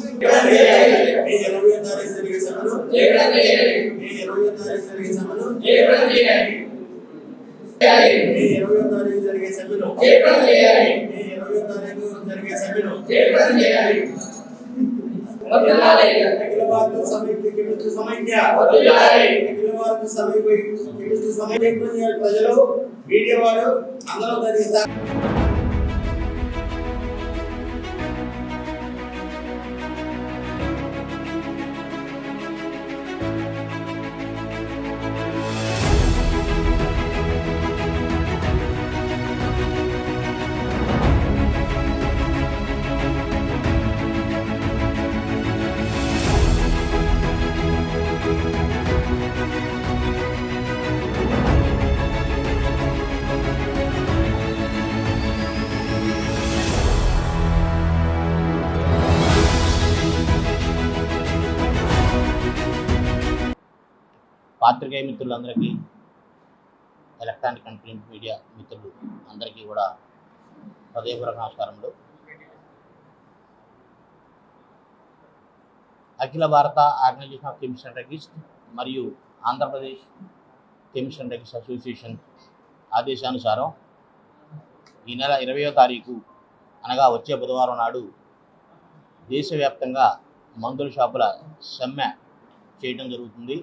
అఖిల భారత సమైక్య కెమిస్ట్రీ సమైక్య అఖిల భారత సమైక్య కెమిస్ట్రీ సమైక్య ప్రజలు మీడియా వారు అందరూ ధరిస్తారు. పాత్రికేయ మిత్రులందరికీ, ఎలక్ట్రానిక్ అండ్ ప్రింట్ మీడియా మిత్రులు అందరికీ కూడా హృదయపూర్వక నమస్కారములు. అఖిల భారత organisation of chemist and druggist మరియు Andhra Pradesh chemist and druggist association ఆదేశానుసారం ఈ నెల 20వ తారీఖు అనగా వచ్చే బుధవారం నాడు దేశవ్యాప్తంగా మందుల షాపుల సమ్మె చేయడం జరుగుతుంది.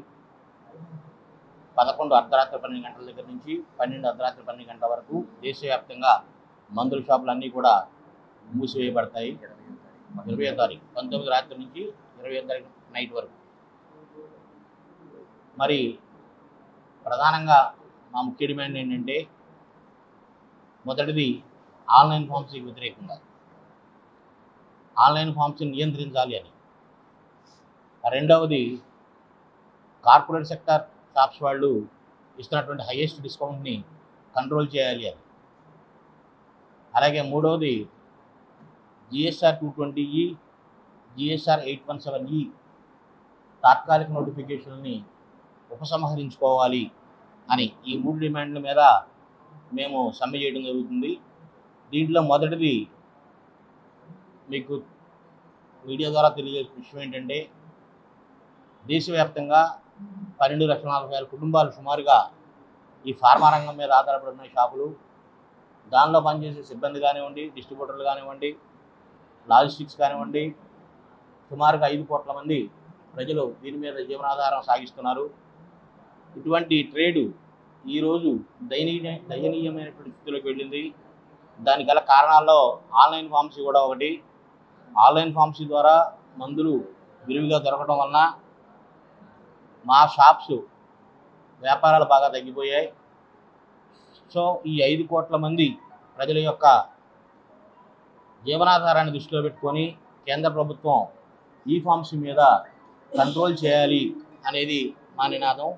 11 అర్ధరాత్రి 12 గంటల దగ్గర నుంచి 12 అర్ధరాత్రి 12 గంటల వరకు దేశవ్యాప్తంగా మందుల షాపులన్నీ కూడా మూసివేయబడతాయి. 20వ తారీఖు 19 రాత్రి నుంచి 20వ తారీఖు నైట్ వరకు. మరి ప్రధానంగా మా ముఖ్య డిమాండ్ ఏంటంటే, మొదటిది ఆన్లైన్ ఫార్మసీకి వ్యతిరేకంగా ఆన్లైన్ ఫార్మసీని నియంత్రించాలి అని. రెండవది కార్పొరేట్ సెక్టర్ షాప్స్ వాళ్ళు ఇస్తున్నటువంటి హైయెస్ట్ డిస్కౌంట్ని కంట్రోల్ చేయాలి అని. అలాగే మూడవది జిఎస్ఆర్ 220E, జిఎస్ఆర్ 817E తాత్కాలిక నోటిఫికేషన్ని ఉపసంహరించుకోవాలి అని. ఈ 3 డిమాండ్ల మీద మేము సమ్మె చేయడం జరుగుతుంది. దీంట్లో మొదటిది మీకు మీడియా ద్వారా తెలియజేసిన విషయం ఏంటంటే, దేశవ్యాప్తంగా 12,40,000 కుటుంబాలు సుమారుగా ఈ ఫార్మా రంగం మీద ఆధారపడి ఉన్న షాపులు, దానిలో పనిచేసే సిబ్బంది కానివ్వండి, డిస్ట్రిబ్యూటర్లు కానివ్వండి, లాజిస్టిక్స్ కానివ్వండి, సుమారుగా 5 కోట్ల మంది ప్రజలు దీని మీద జీవనాధారం సాగిస్తున్నారు. ఇటువంటి ట్రేడు ఈరోజు దయనీయమైనటువంటి స్థితిలోకి వెళ్ళింది. దానికి గల కారణాల్లో ఆన్లైన్ ఫార్మసీ కూడా ఒకటి. ఆన్లైన్ ఫార్మసీ ద్వారా మందులు విరివిగా దొరకడం వలన మా షాప్స్ వ్యాపారాలు బాగా తగ్గిపోయాయి. సో ఈ 5 కోట్ల మంది ప్రజల యొక్క జీవనాధారాన్ని దృష్టిలో పెట్టుకొని కేంద్ర ప్రభుత్వం ఈ ఫార్మసీ మీద కంట్రోల్ చేయాలి అనేది మా నినాదం.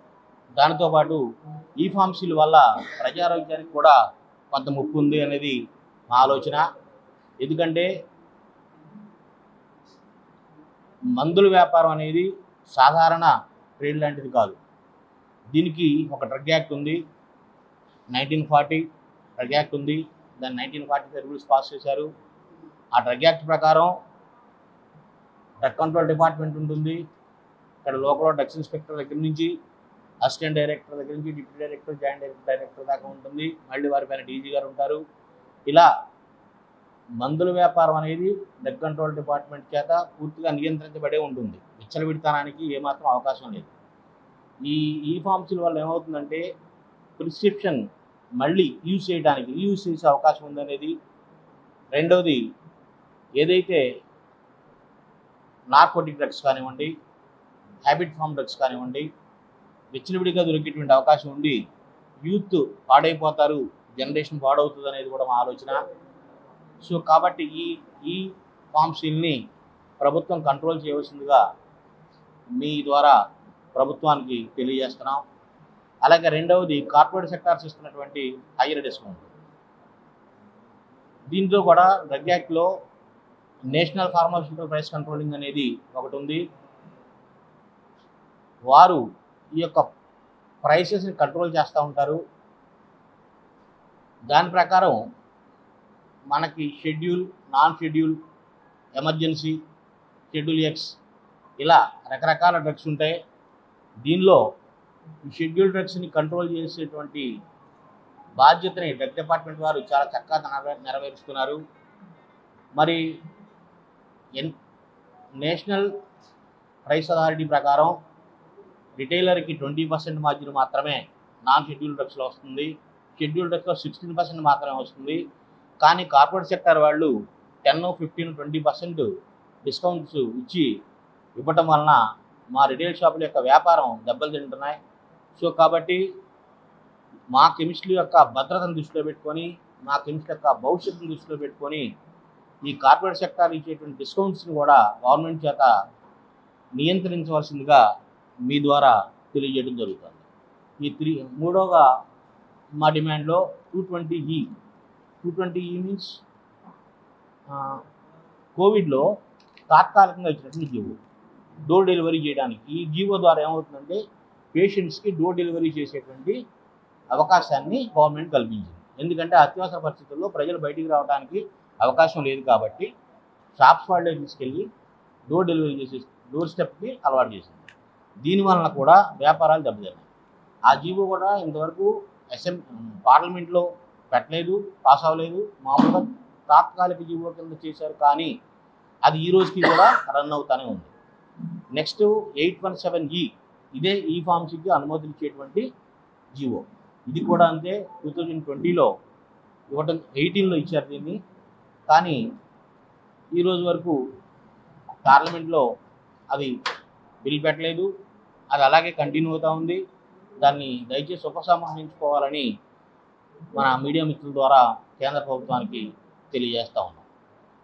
దానితో పాటు ఈ ఫార్మసీల వల్ల ప్రజారోగ్యానికి కూడా కొంత ముప్పు ఉంది అనేది మా ఆలోచన. ఎందుకంటే మందుల వ్యాపారం అనేది సాధారణ ట్రేడ్ లాంటిది కాదు. దీనికి ఒక డ్రగ్ యాక్ట్ ఉంది, 1940 డ్రగ్ యాక్ట్ ఉంది. దాన్ని 1945 రూల్స్ పాస్ చేశారు. ఆ డ్రగ్ యాక్ట్ ప్రకారం డ్రగ్ కంట్రోల్ డిపార్ట్మెంట్ ఉంటుంది. ఇక్కడ లోకల్ డ్రగ్స్ ఇన్స్పెక్టర్ దగ్గర నుంచి అసిస్టెంట్ డైరెక్టర్ దగ్గర నుంచి డిప్యూటీ డైరెక్టర్, జాయింట్ డైరెక్టర్ దాకా ఉంటుంది. మళ్ళీ వారిపైన డీజీ గారు ఉంటారు. ఇలా మందుల వ్యాపారం అనేది డ్రగ్ కంట్రోల్ డిపార్ట్మెంట్ చేత పూర్తిగా నియంత్రించబడే ఉంటుంది. విచ్చలవిడితనానికి ఏమాత్రం అవకాశం లేదు. ఈ ఫార్మసీల వల్ల ఏమవుతుందంటే, ప్రిస్క్రిప్షన్ మళ్ళీ యూజ్ చేసే అవకాశం ఉందనేది. రెండవది, ఏదైతే నార్కోటిక్ డ్రగ్స్ కానివ్వండి, హ్యాబిట్ ఫామ్ డ్రగ్స్ కానివ్వండి, విచ్చలవిడిగా దొరికేటువంటి అవకాశం ఉండి యూత్ పాడైపోతారు, జనరేషన్ పాడవుతుంది అనేది కూడా మా ఆలోచన. సో కాబట్టి ఈ ఫార్మసీల్ని ప్రభుత్వం కంట్రోల్ చేయవలసిందిగా మీ ద్వారా ప్రభుత్వానికి తెలియజేస్తున్నాం. అలాగే రెండవది, కార్పొరేట్ సెక్టార్స్ ఇస్తున్నటువంటి హైయర్ డిస్కౌంట్. దీంతో కూడా డ్రగ్ యాక్ట్లో నేషనల్ ఫార్మాస్యూటికల్ ప్రైస్ కంట్రోలింగ్ అనేది ఒకటి ఉంది. వారు ఈ యొక్క ప్రైసెస్ని కంట్రోల్ చేస్తూ ఉంటారు. దాని ప్రకారం మనకి schedule, non schedule, emergency schedule X, ఇలా రకరకాల డ్రగ్స్ ఉంటాయి. దీనిలో ఈ షెడ్యూల్ డ్రగ్స్ని కంట్రోల్ చేసేటువంటి బాధ్యతని డ్రగ్ డిపార్ట్మెంట్ వారు చాలా చక్కగా నెరవేరుస్తున్నారు. మరి నేషనల్ ప్రైస్ అథారిటీ ప్రకారం రిటైలర్కి 20% మార్జిన్ మాత్రమే నాన్ షెడ్యూల్ డ్రగ్స్లో వస్తుంది, షెడ్యూల్ డ్రగ్స్లో 16% మాత్రమే వస్తుంది. కానీ కార్పొరేట్ సెక్టర్ వాళ్ళు 10, 15, 20% డిస్కౌంట్స్ ఇవ్వటం వలన మా రిటైల్ షాపుల యొక్క వ్యాపారం దెబ్బలు తింటున్నాయి. సో కాబట్టి మా కెమిస్ట్రీ యొక్క భద్రతను దృష్టిలో పెట్టుకొని, మా కెమిస్ట్రీ యొక్క భవిష్యత్తును దృష్టిలో పెట్టుకొని ఈ కార్పొరేట్ సెక్టార్ ఇచ్చేటువంటి డిస్కౌంట్స్ని కూడా గవర్నమెంట్ చేత నియంత్రించవలసిందిగా మీ ద్వారా తెలియజేయడం జరుగుతుంది. మూడోగా మా డిమాండ్లో 220E. 220E మీన్స్ కోవిడ్లో తాత్కాలికంగా ఇచ్చినటువంటి జీవో, డోర్ డెలివరీ చేయడానికి. ఈ జీవో ద్వారా ఏమవుతుందంటే పేషెంట్స్కి డోర్ డెలివరీ చేసేటువంటి అవకాశాన్ని గవర్నమెంట్ కల్పించింది. ఎందుకంటే అత్యవసర పరిస్థితుల్లో ప్రజలు బయటికి రావడానికి అవకాశం లేదు కాబట్టి షాప్స్ వాళ్ళే తీసుకెళ్ళి డోర్ డెలివరీ డోర్ స్టెప్కి అలవాటు చేసింది. దీనివలన కూడా వ్యాపారాలు దెబ్బతిన్నాయి. ఆ జీవో కూడా ఇంతవరకు పార్లమెంట్లో పెట్టలేదు, పాస్ అవ్వలేదు. మామూలుగా తాత్కాలిక జీవో కింద చేశారు, కానీ అది ఈ రోజుకి కూడా రన్ అవుతూనే ఉంది. నెక్స్ట్ 817E, ఇదే ఈ ఫార్మసీకి అనుమతులు ఇచ్చేటువంటి జీవో. ఇది కూడా అంతే, 2020లో ఇవ్వటం, 18లో ఇచ్చారు దీన్ని. కానీ ఈరోజు వరకు పార్లమెంట్లో అది బిల్ పెట్టలేదు, అది అలాగే కంటిన్యూ అవుతూ ఉంది. దాన్ని దయచేసి ఉపసంహరించుకోవాలని మన మీడియా మిత్రుల ద్వారా కేంద్ర ప్రభుత్వానికి తెలియజేస్తూ ఉన్నాం.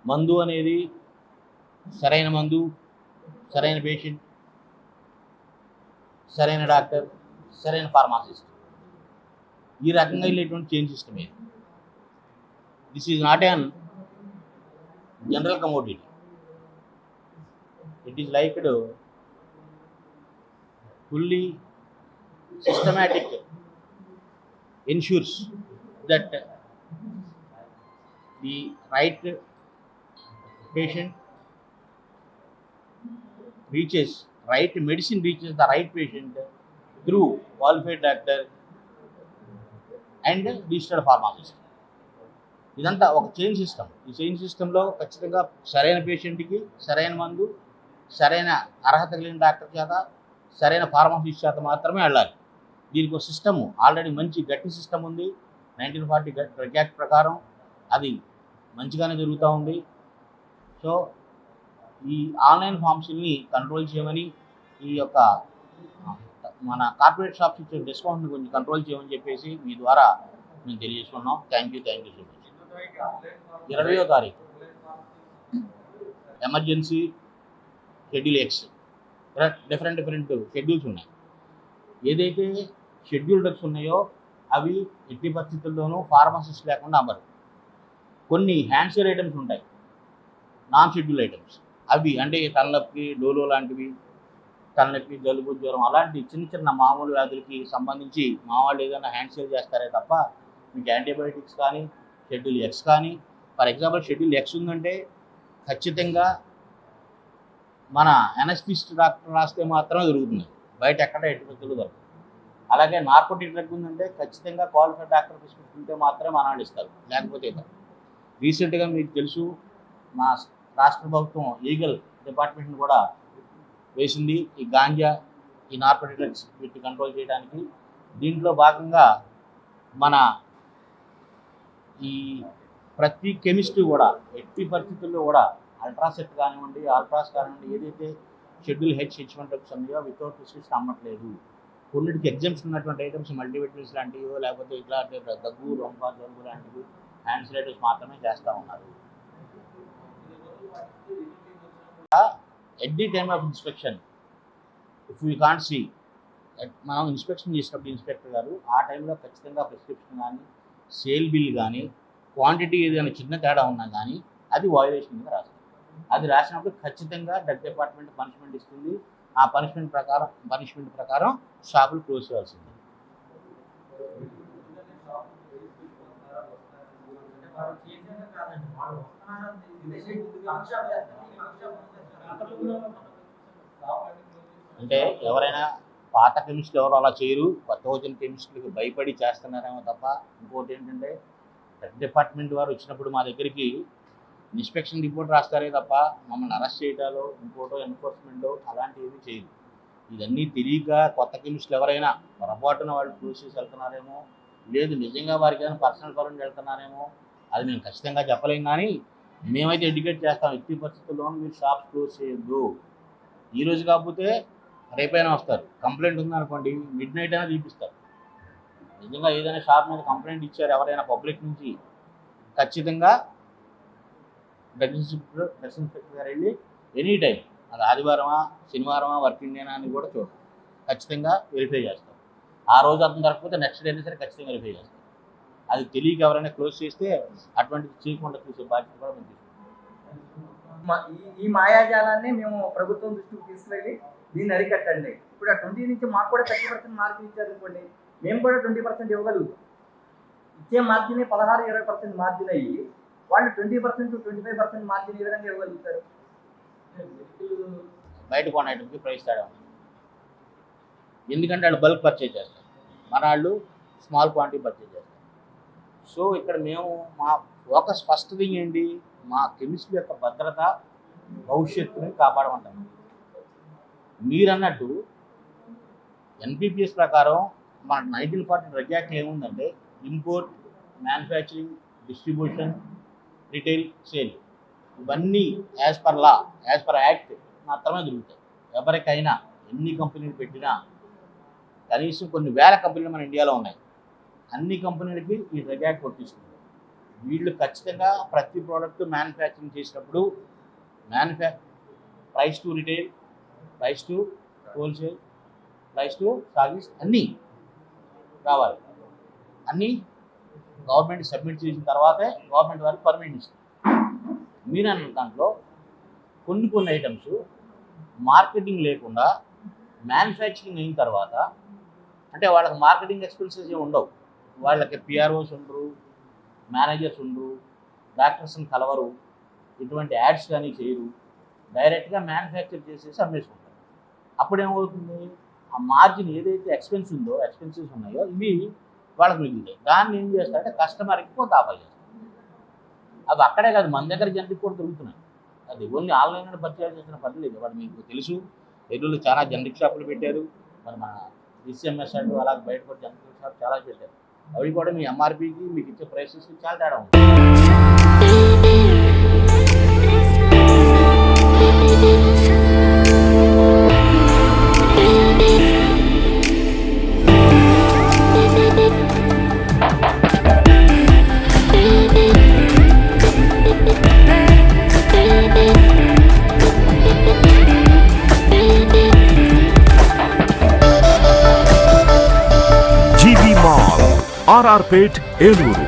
మందు అనేది సరైన మందు, సరైన పేషెంట్, సరైన డాక్టర్, సరైన ఫార్మాసిస్ట్, ఈ రకంగా వెళ్ళేటువంటి చైన్ సిస్టమ్ ఇది. This is not an general commodity. It is liked fully systematic, ensures that the right patient reaches, right medicine reaches the right patient through qualified doctor and registered pharmacist. ఇదంతా ఒక chain system. ఈ chain సిస్టంలో ఖచ్చితంగా సరైన పేషెంట్కి సరైన మందు, సరైన అర్హత కలిగిన డాక్టర్ చేత, సరైన ఫార్మసిస్ట్ చేత మాత్రమే వెళ్ళాలి. దీనికి ఒక సిస్టమ్, ఆల్రెడీ మంచి గట్టి సిస్టమ్ ఉంది. 1940 డ్రగ్ యాక్ట్ ప్రకారం అది మంచిగానే జరుగుతూ ఉంది. సో ఈ ఆన్లైన్ ఫార్మసీని కంట్రోల్ చేయమని, ఈ యొక్క మన కార్పొరేట్ షాప్స్ ఇచ్చే డిస్కౌంట్ని కొంచెం కంట్రోల్ చేయమని చెప్పేసి మీ ద్వారా మేము తెలియజేసుకున్నాం. Thank you so much. 20వ తారీఖు emergency schedule X, different schedules ఉన్నాయి. ఏదైతే షెడ్యూల్ డ్రగ్స్ ఉన్నాయో అవి ఎట్టి పరిస్థితుల్లోనూ ఫార్మసిస్ట్ లేకుండా అమ్మరు. కొన్ని హ్యాండ్షేర్ ఐటమ్స్ ఉంటాయి, నాన్ షెడ్యూల్ ఐటమ్స్. అవి అంటే తలనొప్పి, డోలో లాంటివి, తలనొప్పి, జలుబు, జ్వరం అలాంటి చిన్న మామూలు వ్యాధులకి సంబంధించి మా వాళ్ళు ఏదైనా హ్యాండ్షేర్ చేస్తారే తప్ప మీకు యాంటీబయాటిక్స్ కానీ, షెడ్యూల్ ఎక్స్ కానీ, ఫర్ ఎగ్జాంపుల్ షెడ్యూల్ ఎక్స్ ఉందంటే ఖచ్చితంగా మన అనస్థిస్ట్ డాక్టర్ రాస్తే మాత్రమే దొరుకుతుంది, బయట ఎక్కడ ఎట్టి పరిస్థితుల్లో దొరకదు. అలాగే నార్కోటిక్ డ్రగ్ ఉందంటే ఖచ్చితంగా క్వాలిఫైడ్ డాక్టర్ ప్రిస్క్రిప్షన్ ఉంటే మాత్రమే మనాడు ఇస్తారు, లేకపోతే ఇస్తారు. రీసెంట్గా మీకు తెలుసు, మా రాష్ట్ర ప్రభుత్వం లీగల్ డిపార్ట్మెంట్ని కూడా వేసింది ఈ గాంజా, ఈ నార్కోటిక్ డ్రగ్స్ వీటిని కంట్రోల్ చేయడానికి. దీంట్లో భాగంగా మన ఈ ప్రతి కెమిస్ట్రీ కూడా ఎట్టి పరిస్థితుల్లో కూడా అల్ట్రాసెట్ కానివ్వండి, ఆల్ట్రాస్ కానివ్వండి, ఏదైతే షెడ్యూల్ H1 డ్రగ్స్ ఉన్నాయో వితౌట్ ప్రిస్క్రిప్షన్ అమ్మట్లేదు. కొన్నిటికి ఎగ్జామ్స్ ఉన్నటువంటి ఐటమ్స్ మల్టీవిటమిన్స్ లాంటివి, లేకపోతే ఇట్లాంటి దగ్గు, రొంప, జలుబు లాంటివి, హ్యాండ్స్ మాత్రమే చేస్తూ ఉన్నారు. At the time of inspection if you can't see, మనం ఇన్స్పెక్షన్ చేసినప్పుడు ఇన్స్పెక్టర్ గారు ఆ టైంలో ఖచ్చితంగా ప్రిస్క్రిప్షన్ కానీ, సేల్ బిల్ కానీ, క్వాంటిటీ ఏదైనా చిన్న తేడా ఉన్నా కానీ అది వయోలేషన్ మీద రాస్తారు. అది రాసినప్పుడు ఖచ్చితంగా డ్రగ్ డిపార్ట్మెంట్ పనిష్మెంట్ ఇస్తుంది. ఆ పనిష్మెంట్ ప్రకారం షాపులు క్లోజ్ చేయాల్సింది. అంటే ఎవరైనా పాత కెమిస్టులు ఎవరు అలా చేయరు, కొత్త వచ్చిన కెమిస్టులకు భయపడి చేస్తున్నారేమో తప్ప. ఇంకోటి ఏంటంటే డిపార్ట్మెంట్ వారు వచ్చినప్పుడు మా దగ్గరికి ఇన్స్పెక్షన్ రిపోర్ట్ రాస్తారే తప్ప మమ్మల్ని అరెస్ట్ చేయటాలు ఇంకోటో ఎన్ఫోర్స్మెంట్ అలాంటివి ఏమీ చేయదు. ఇవన్నీ తెలియక కొత్త కెమిస్టులు ఎవరైనా పొరపాటున వాళ్ళు క్లోజ్ చేసి వెళ్తున్నారేమో, లేదు నిజంగా వారికి ఏదైనా పర్సనల్ పరంగా వెళ్తున్నారేమో, అది మేము ఖచ్చితంగా చెప్పలేం. కానీ మేమైతే ఎడ్యుకేట్ చేస్తాం, ఎట్టి పరిస్థితుల్లోనూ మీరు షాప్స్ క్లోజ్ చేయొద్దు. ఈరోజు కాకపోతే రేపైనా వస్తారు. కంప్లైంట్ ఉందనుకోండి మిడ్ నైట్ అయినా తీపిస్తారు. నిజంగా ఏదైనా షాప్ మీద కంప్లైంట్ ఇచ్చారు ఎవరైనా పబ్లిక్ నుంచి, ఖచ్చితంగా డ్రగ్ ఇన్స్పెక్టర్ గారు వెళ్ళి ఎనీ టైం అది ఆదివారమా శనివారమా వర్కింగ్ డేనా అని కూడా చూడండి, ఖచ్చితంగా వెరిఫై చేస్తాం. ఆ రోజు అర్థం దొరకకపోతే నెక్స్ట్ డే అయినా సరే ఖచ్చితంగా వెరిఫై చేస్తాం. అది తెలియక ఎవరైనా క్లోజ్ చేస్తే అటువంటిది చేయకుండా చూసే బాధ్యత కూడా మేము తీసుకుంటాం. ఈ మాయాజాలాన్ని మేము ప్రభుత్వం దృష్టికి తీసుకువెళ్ళి దీన్ని అరికట్టండి. ఇప్పుడు ఆ 20 నుంచి మాకు కూడా 30% మార్జిన్ ఇచ్చారు అనుకోండి, మేము కూడా 20% ఇవ్వగలుగుతాం. ఇచ్చే మార్జిన్ 16-20% మార్జిన్ అయ్యి వాళ్ళు 20%-25% మార్జిన్ ఏ విధంగా ఇవ్వగలుగుతారు? బయట కొన్న ఐటమ్కి ప్రైస్ తేడా ఉంది. ఎందుకంటే వాళ్ళు బల్క్ పర్చేజ్ చేస్తారు, మన వాళ్ళు స్మాల్ క్వాంటిటీ పర్చేజ్ చేస్తారు. సో ఇక్కడ మేము మా ఫోకస్ ఫస్ట్ థింగ్ ఏంటి, మా కెమిస్ట్రీ యొక్క భద్రత భవిష్యత్తుని కాపాడమంటాం. మీరన్నట్టు ఎన్పిపిఎస్ ప్రకారం మన 1940 డ్రగ్ యాక్ట్ ఏముందంటే import, manufacturing, distribution, retail, sale ఇవన్నీ as per law, as per act మాత్రమే దొరుకుతాయి. ఎవరికైనా ఎన్ని కంపెనీలు పెట్టినా కనీసం కొన్ని వేల కంపెనీలు మన ఇండియాలో ఉన్నాయి. అన్ని కంపెనీలకి ఈ డ్రగ్ యాక్ట్ వర్తిస్తుంది. వీళ్ళు ఖచ్చితంగా ప్రతి ప్రోడక్ట్ మ్యానుఫ్యాక్చరింగ్ చేసినప్పుడు price to retail, price to wholesale, price to service అన్నీ రావాలి. అన్నీ గవర్నమెంట్ సబ్మిట్ చేసిన తర్వాతే గవర్నమెంట్ వారికి పర్మిషన్ ఇస్తుంది. మీరు అన్న దాంట్లో కొన్ని ఐటమ్స్ మార్కెటింగ్ లేకుండా మ్యానుఫ్యాక్చరింగ్ అయిన తర్వాత, అంటే వాళ్ళకి మార్కెటింగ్ ఎక్స్పెన్సెస్ ఏమి ఉండవు, వాళ్ళకి పిఆర్ఓస్ ఉండరు, మేనేజర్స్ ఉండరు, డాక్టర్స్ని కలవరు, ఇటువంటి యాడ్స్ కానీ చేయరు, డైరెక్ట్గా మ్యానుఫ్యాక్చర్ చేసేసి అమ్మేసుకుంటారు. అప్పుడేమవుతుంది, ఆ మార్జిన్ ఏదైతే ఎక్స్పెన్సెస్ ఉన్నాయో ఇవి వాళ్ళకి మిగులుతాయి. దాన్ని ఏం చేస్తారంటే కస్టమర్కి కొంత ఆఫర్ చేస్తారు. అవి అక్కడే కాదు, మన దగ్గర జనరికి కూడా దొరుకుతున్నాయి. అది ఓన్లీ ఆన్లైన్లో పర్చేజ్ చేసిన పని లేదు. వాడు మీకు తెలుసు, ఎరువులు చాలా జనరిక్ షాపులు పెట్టారు, మరి మన డిసిఎంఎస్ అంటూ అలా బయట కూడా జనరిక్ షాప్ చాలా పెట్టారు. అవి కూడా మీ ఎంఆర్పీకి మీకు ఇచ్చే ప్రైసెస్కి చాలా తేడా ఉంది. RR Pet, Eluru.